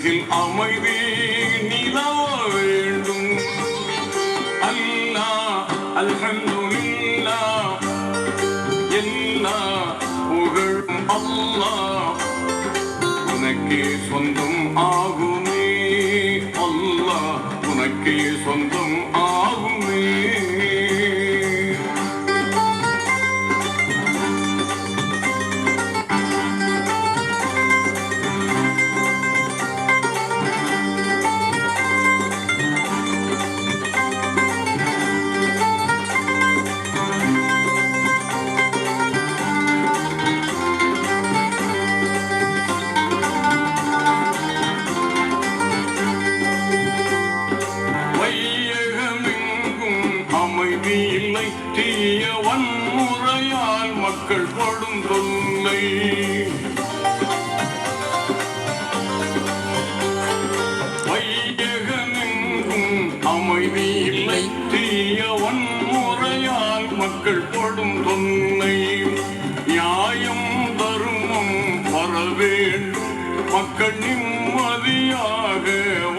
உலகில் அமைதி நிலவ வேண்டும். அல்லாஹ் அல்ஹம்துலில்லாஹ், எல்லா புகழும் அல்லாஹ் உனக்கே சொந்தம் ஆகுமே. அல்லாஹ் உனக்கே சொந்தம் ஆகுமே. இல்லை தீய வன்முறையால் மக்கள் படும் தொல்லை. வையகமெங்கும் அமைதி இல்லை தீய வன்முறையால் மக்கள் படும் தொல்லை. நியாயம் தர்மம் வர வேண்டும், மக்கள் நிம்மதியாக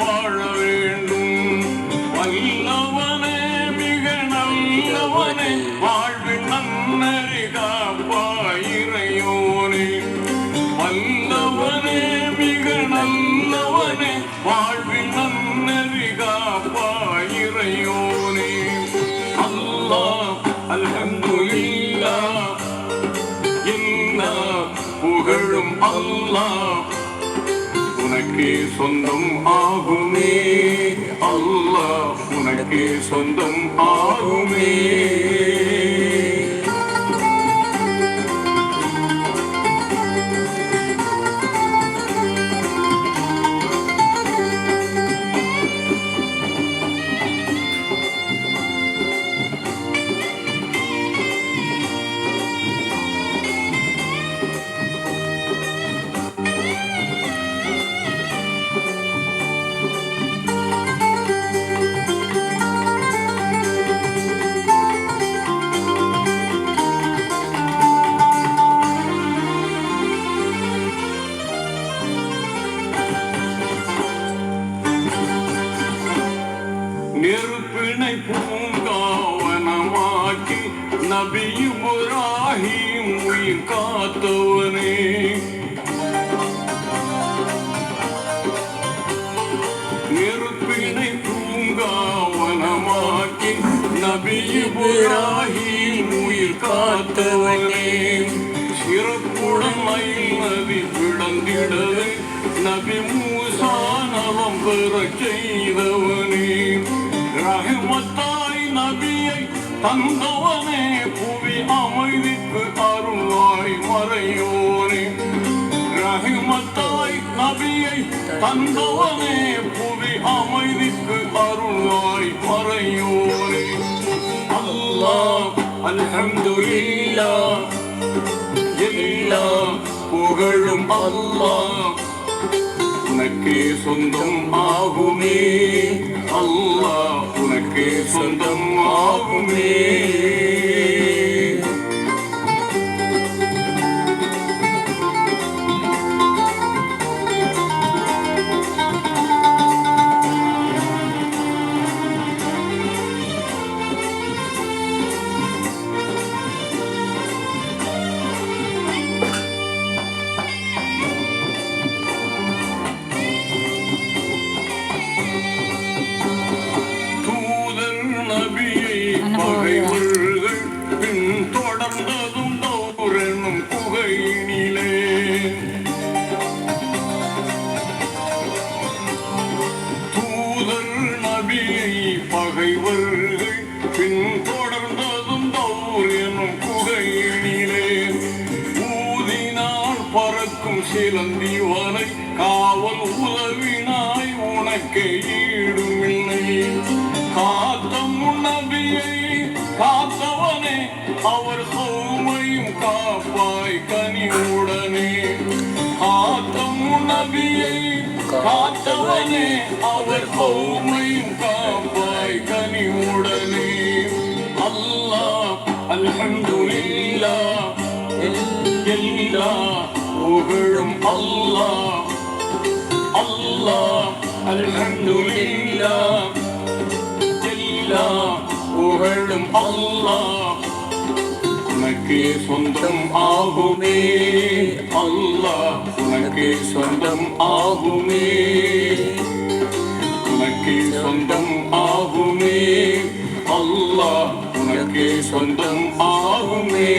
வாழ வேண்டும். வல்லவனே நல்லவனே வாழ்வில் நன்னறி காப்பாயிரையோனே. வல்லவனே மிக நல்லவனே வாழ்வில் நன்னறி காப்பாயிரையோனே. அல்லாஹ் அல்ஹம்துலில்லாஹ், எல்லா புகழும் அல்லாஹ் உனக்கே சொந்தம் ஆகுமே. அல்லாஹ் உனக்கே சொந்தம் ஆகுமே. நெருப்பினை பூங்காவனமாக்கி நபி இப்ராஹிம் உயிர் காத்தவனே. நெருப்பினை பூங்காவனமாக்கி நபி இப்ராஹிம் உயிர் காத்தவனே. சிறப்புடன் நதி விளந்திடவே நபி மூசா நலம் பெறச் செய்தவனே. ரஹ்மத்தாய் நபியை தந்தவனே, புவி அமைதிக்கு அருள்வாய் மறையோனே. ரஹ்மத்தாய் நபியை தந்தவனே, புவி அமைதிக்கு அருள்வாய் மறையோனே. அல்லாஹ் அல்ஹம்துலில்லாஹ், எல்லா புகழும் அல்லாஹ் உனக்கே சொந்தம் ஆகுமே. அல்லாஹ் உனக்கே சொந்தம் ஆகுமே. பகைவர்கள் பின் தொடர்ந்ததும் தௌரெனும் புகையினிலே. தூதர் நபியை பகைவர்கள் பின் தொடர்ந்ததும் தௌரெனும் புகையினிலே. ஊதினால் பறக்கும் சிலந்திவனை காவல் உதவினாய் உனக்கே ஈடுமில்லை. காத்த முன்னபியை காத்தவனே, அவர் கௌமையும் காப்பாய் கனிவுடனே. காத்த முன்னபியை காத்தவனே, அவர் கௌமையும் காப்பாய் கனிவுடனே. அல்லாஹ் அல்ஹம்துலில்லாஹ், எல்லா புகழும் அல்லாஹ். அல்லாஹ் அல்ஹம்துலில்லாஹ் எல்லா புகழும் அல்லாஹ் உனக்கே சொந்தம் ஆகுமே. அல்லாஹ் உனக்கே சொந்தம் ஆகுமே. உனக்கே சொந்தம் ஆகுமே. அல்லாஹ் உனக்கே சொந்தம் ஆகுமே.